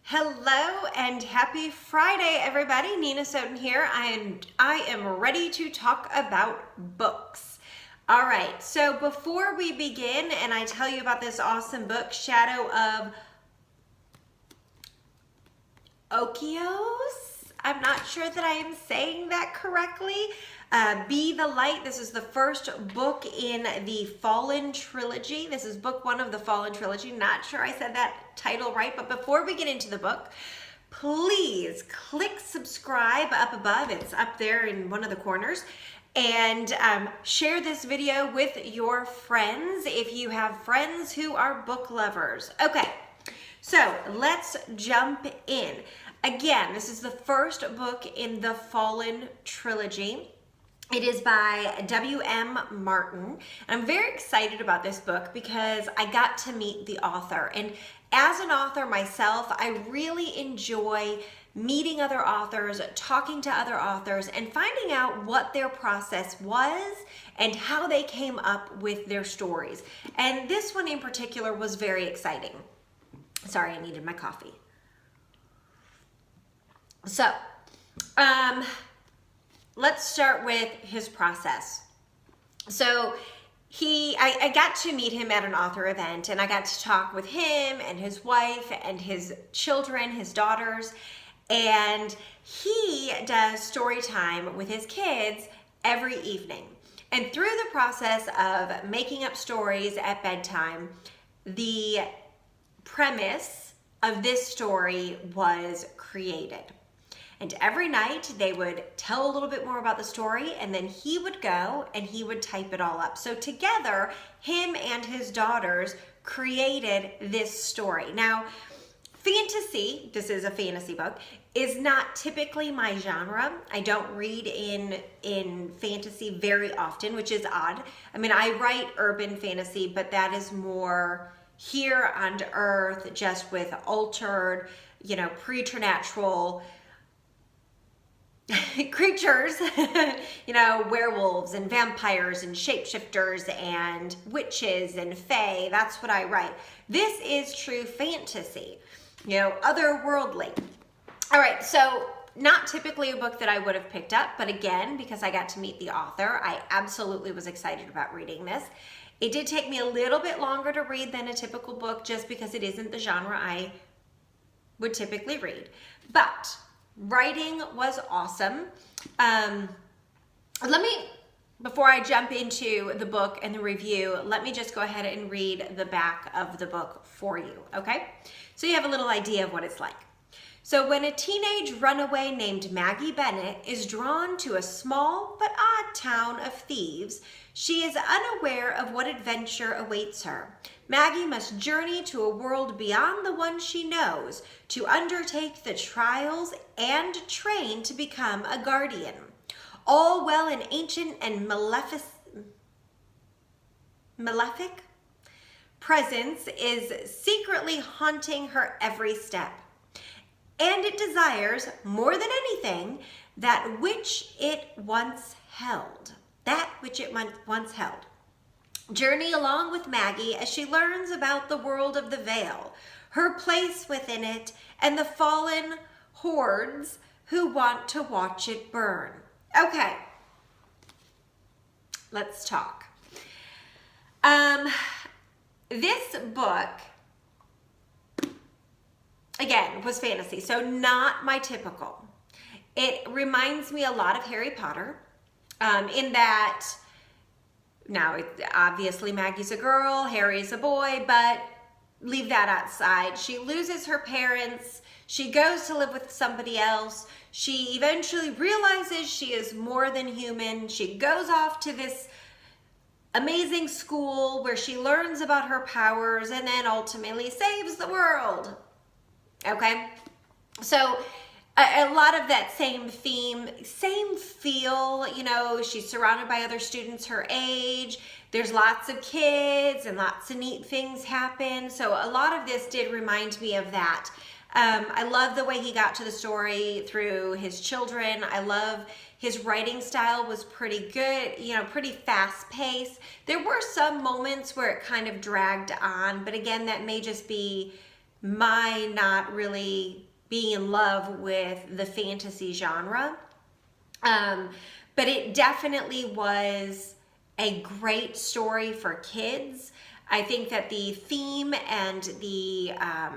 Hello and happy Friday, everybody. Nina Soden here. I am ready to talk about books. All right, so before we begin and I tell you about this awesome book, Shadow of Okeaous, I'm not sure that I am saying that correctly. Be the Light. This is the first book in the Fallen trilogy. This is book one of the Fallen trilogy. Not sure I said that title right, but before we get into the book, please click subscribe up above. It's up there in one of the corners. And share this video with your friends if you have friends who are book lovers. Okay, so let's jump in. Again, this is the first book in the Fallen trilogy. It is by W.M. Martin. I'm very excited about this book because I got to meet the author. And as an author myself, I really enjoy meeting other authors, talking to other authors, and finding out what their process was and how they came up with their stories. And this one in particular was very exciting. Sorry, I needed my coffee. So, let's start with his process. So I got to meet him at an author event, and I got to talk with him and his wife and his children, his daughters, and he does story time with his kids every evening. And through the process of making up stories at bedtime, the premise of this story was created. And every night they would tell a little bit more about the story, and then he would go and he would type it all up. So together, him and his daughters created this story. Now, fantasy, this is a fantasy book, is not typically my genre. I don't read in fantasy very often, which is odd. I mean, I write urban fantasy, but that is more here on Earth, just with altered, preternatural creatures, werewolves and vampires and shapeshifters and witches and fae. That's what I write. This is true fantasy, otherworldly. All right, so not typically a book that I would have picked up, but again, because I got to meet the author, I absolutely was excited about reading this. It did take me a little bit longer to read than a typical book just because it isn't the genre I would typically read. But writing was awesome. Before I jump into the book and the review, let me just go ahead and read the back of the book for you, okay? So you have a little idea of what it's like. So when a teenage runaway named Maggie Bennett is drawn to a small but odd town of Thieves, she is unaware of what adventure awaits her. Maggie must journey to a world beyond the one she knows to undertake the trials and train to become a guardian. All while an ancient and malefic presence is secretly haunting her every step. And it desires, more than anything, that which it once held. That which it once held. Journey along with Maggie as she learns about the world of the Veil, her place within it, and the fallen hordes who want to watch it burn. Okay, let's talk. This book, again, was fantasy, so not my typical. It reminds me a lot of Harry Potter, in that, now obviously Maggie's a girl, Harry's a boy, but leave that outside. She loses her parents, she goes to live with somebody else, she eventually realizes she is more than human, she goes off to this amazing school where she learns about her powers and then ultimately saves the world. Okay, so a lot of that same theme, same feel, she's surrounded by other students her age, there's lots of kids and lots of neat things happen, so a lot of this did remind me of that. I love the way he got to the story through his children. I love his writing style was pretty good, pretty fast paced. There were some moments where it kind of dragged on, but again, that may just be my not really being in love with the fantasy genre. But it definitely was a great story for kids. I think that the theme and the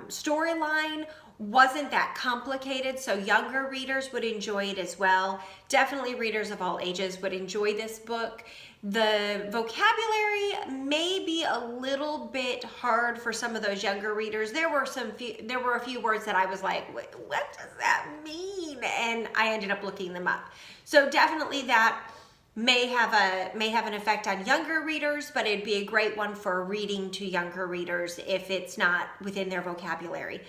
storyline wasn't that complicated, so younger readers would enjoy it as well. Definitely readers of all ages would enjoy this book. The vocabulary may be a little bit hard for some of those younger readers. There were a few words that I was like, what does that mean? And I ended up looking them up. So definitely that may have an effect on younger readers, but it'd be a great one for reading to younger readers if it's not within their vocabulary.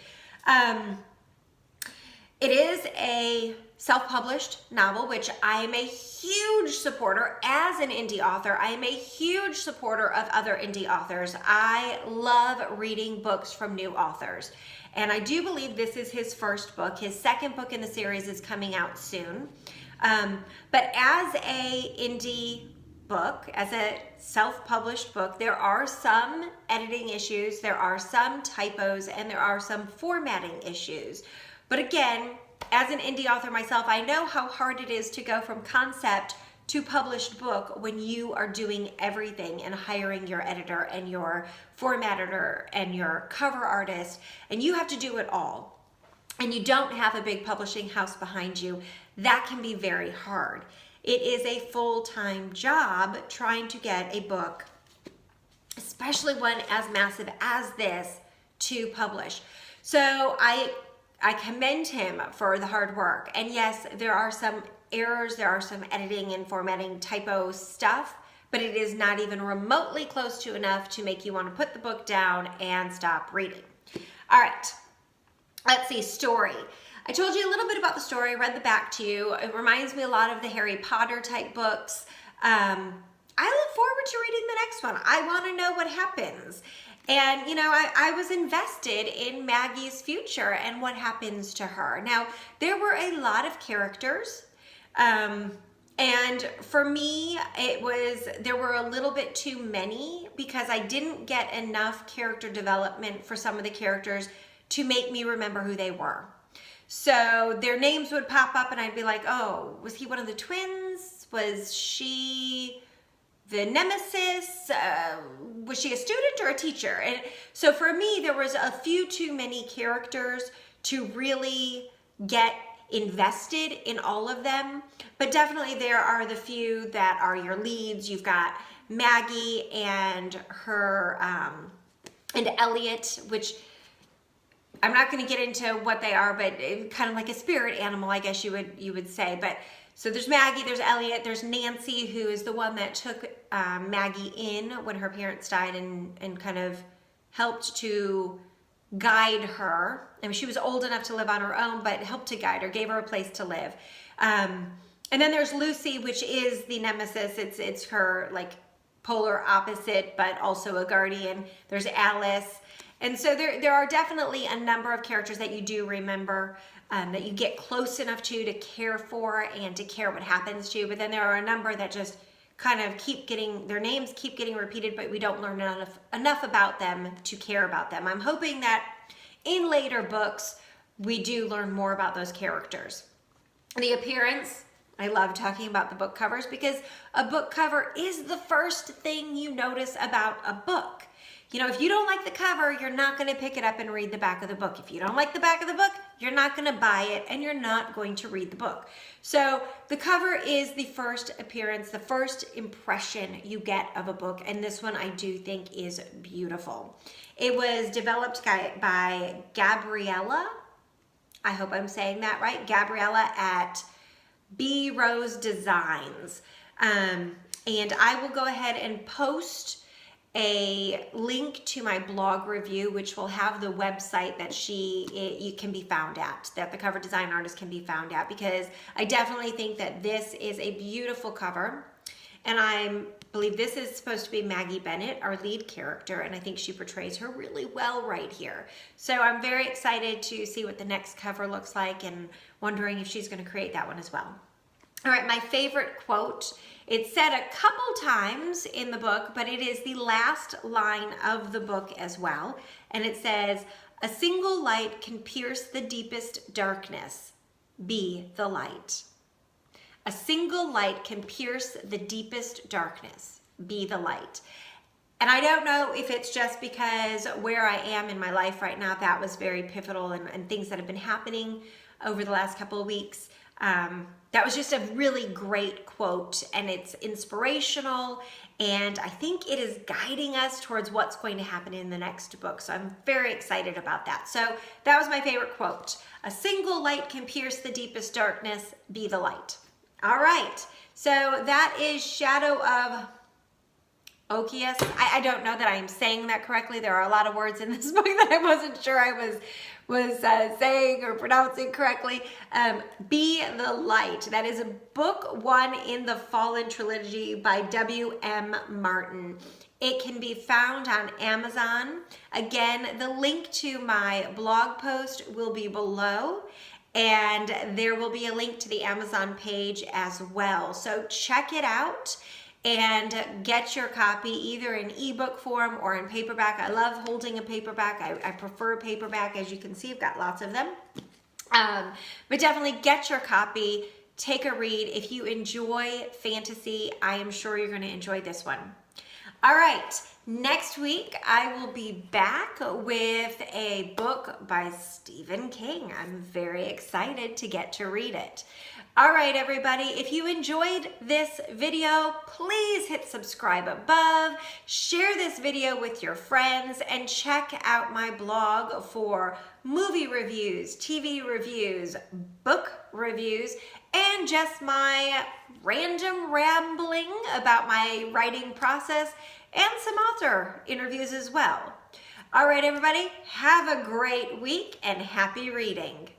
It is a self-published novel, which I am a huge supporter as an indie author. I am a huge supporter of other indie authors. I love reading books from new authors. And I do believe this is his first book. His second book in the series is coming out soon. But as a indie book, as a self-published book, there are some editing issues, there are some typos, and there are some formatting issues. But again, as an indie author myself, I know how hard it is to go from concept to published book when you are doing everything and hiring your editor and your formatter and your cover artist, and you have to do it all. And you don't have a big publishing house behind you. That can be very hard. It is a full-time job trying to get a book, especially one as massive as this, to publish. So I commend him for the hard work. And yes, there are some errors, there are some editing and formatting typo stuff, but it is not even remotely close to enough to make you want to put the book down and stop reading. All right, let's see, story. I told you a little bit about the story, read the back to you. It reminds me a lot of the Harry Potter type books. I look forward to reading the next one. I want to know what happens. And, you know, I was invested in Maggie's future and what happens to her. Now, there were a lot of characters. And for me, there were a little bit too many because I didn't get enough character development for some of the characters to make me remember who they were. So their names would pop up and I'd be like, oh, was he one of the twins? Was she the nemesis? Was she a student or a teacher? And so for me, there was a few too many characters to really get invested in all of them. But definitely there are the few that are your leads. You've got Maggie and her, and Elliot, which I'm not going to get into what they are, but kind of like a spirit animal, I guess you would say. But so there's Maggie, there's Elliot, there's Nancy, who is the one that took Maggie in when her parents died and kind of helped to guide her. I mean, she was old enough to live on her own, but helped to guide her, gave her a place to live. And then there's Lucy, which is the nemesis. It's her like polar opposite, but also a guardian. There's Alice. And so there are definitely a number of characters that you do remember, that you get close enough to care for and to care what happens to. But then there are a number that just kind of their names keep getting repeated, but we don't learn enough about them to care about them. I'm hoping that in later books, we do learn more about those characters. The appearance, I love talking about the book covers because a book cover is the first thing you notice about a book. You know, if you don't like the cover, you're not going to pick it up and read the back of the book. If you don't like the back of the book, you're not going to buy it and you're not going to read the book. So the cover is the first appearance, the first impression you get of a book. And this one I do think is beautiful. It was developed by Gabriella. I hope I'm saying that right. Gabriella at B Rose Designs. And I will go ahead and post a link to my blog review, which will have the website that you can be found at, that the cover design artist can be found at, because I definitely think that this is a beautiful cover. And I believe this is supposed to be Maggie Bennett, our lead character, and I think she portrays her really well right here. So I'm very excited to see what the next cover looks like and wondering if she's going to create that one as well. All right, my favorite quote. It's said a couple times in the book, but it is the last line of the book as well. And it says, A single light can pierce the deepest darkness. Be the light. A single light can pierce the deepest darkness. Be the light. And I don't know if it's just because where I am in my life right now, that was very pivotal, and things that have been happening over the last couple of weeks. That was just a really great quote, and it's inspirational, and I think it is guiding us towards what's going to happen in the next book. So I'm very excited about that. So that was my favorite quote. A single light can pierce the deepest darkness. Be the light. All right. So that is Shadow of Okeaous. I don't know that I am saying that correctly. There are a lot of words in this book that I wasn't sure I was saying or pronouncing correctly. Be the Light. That is book 1 in the Fallen trilogy by W.M. Martin. It can be found on Amazon. Again, the link to my blog post will be below, and there will be a link to the Amazon page as well. So check it out and get your copy either in ebook form or in paperback. I love holding a paperback. I prefer paperback. As you can see, I've got lots of them. But definitely get your copy, take a read. If you enjoy fantasy, I am sure you're going to enjoy this one. All right, next week I will be back with a book by Stephen King. I'm very excited to get to read it. All right, everybody, if you enjoyed this video, please hit subscribe above, share this video with your friends, and check out my blog for movie reviews, TV reviews, book reviews, and just my random rambling about my writing process and some author interviews as well. All right, everybody, have a great week and happy reading.